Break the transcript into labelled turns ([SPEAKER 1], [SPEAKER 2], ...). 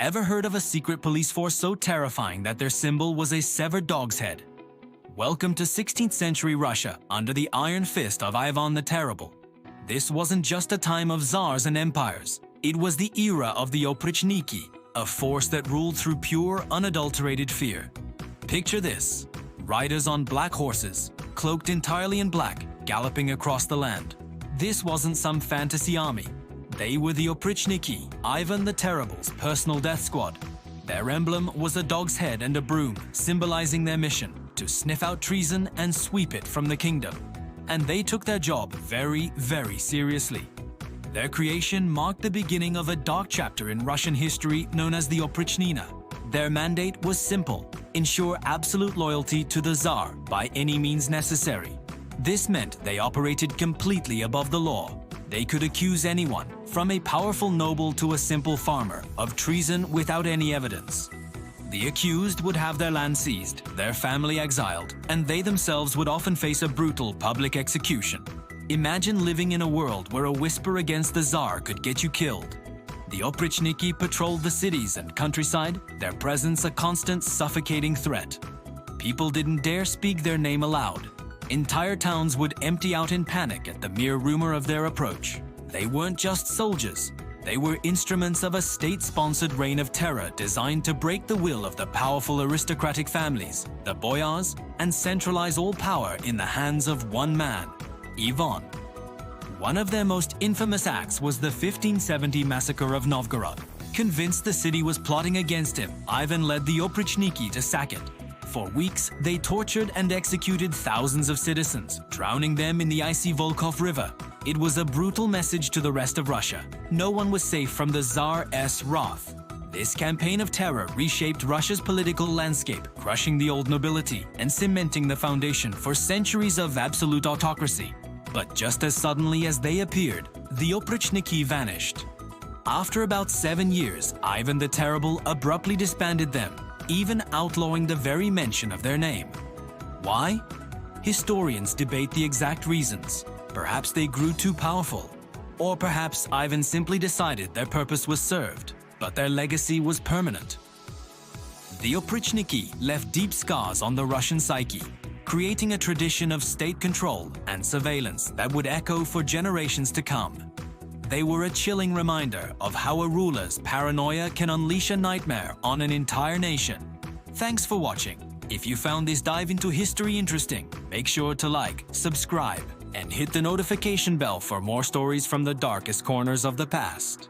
[SPEAKER 1] Ever heard of a secret police force so terrifying that their symbol was a severed dog's head? Welcome to 16th century Russia under the iron fist of Ivan the Terrible. This wasn't just a time of czars and empires. It was the era of the Oprichniki, a force that ruled through pure, unadulterated fear. Picture this: riders on black horses, cloaked entirely in black, galloping across the land. This wasn't some fantasy army. They were the Oprichniki, Ivan the Terrible's personal death squad. Their emblem was a dog's head and a broom, symbolizing their mission to sniff out treason and sweep it from the kingdom. And they took their job very, very seriously. Their creation marked the beginning of a dark chapter in Russian history known as the Oprichnina. Their mandate was simple: ensure absolute loyalty to the Tsar by any means necessary. This meant they operated completely above the law. They could accuse anyone, from a powerful noble to a simple farmer, of treason without any evidence. The accused would have their land seized, their family exiled, and they themselves would often face a brutal public execution. Imagine living in a world where a whisper against the Tsar could get you killed. The Oprichniki patrolled the cities and countryside, their presence a constant suffocating threat. People didn't dare speak their name aloud. Entire towns would empty out in panic at the mere rumor of their approach. They weren't just soldiers. They were instruments of a state-sponsored reign of terror designed to break the will of the powerful aristocratic families, the boyars, and centralize all power in the hands of one man, Ivan. One of their most infamous acts was the 1570 massacre of Novgorod. Convinced the city was plotting against him, Ivan led the Oprichniki to sack it. For weeks, they tortured and executed thousands of citizens, drowning them in the icy Volkhov River. It was a brutal message to the rest of Russia. No one was safe from the Tsar's wrath. This campaign of terror reshaped Russia's political landscape, crushing the old nobility and cementing the foundation for centuries of absolute autocracy. But just as suddenly as they appeared, the Oprichniki vanished. After about 7 years, Ivan the Terrible abruptly disbanded them, even outlawing the very mention of their name. Why? Historians debate the exact reasons. Perhaps they grew too powerful, or perhaps Ivan simply decided their purpose was served, but their legacy was permanent. The Oprichniki left deep scars on the Russian psyche, creating a tradition of state control and surveillance that would echo for generations to come. They were a chilling reminder of how a ruler's paranoia can unleash a nightmare on an entire nation. Thanks for watching. If you found this dive into history interesting, make sure to like, subscribe, and hit the notification bell for more stories from the darkest corners of the past.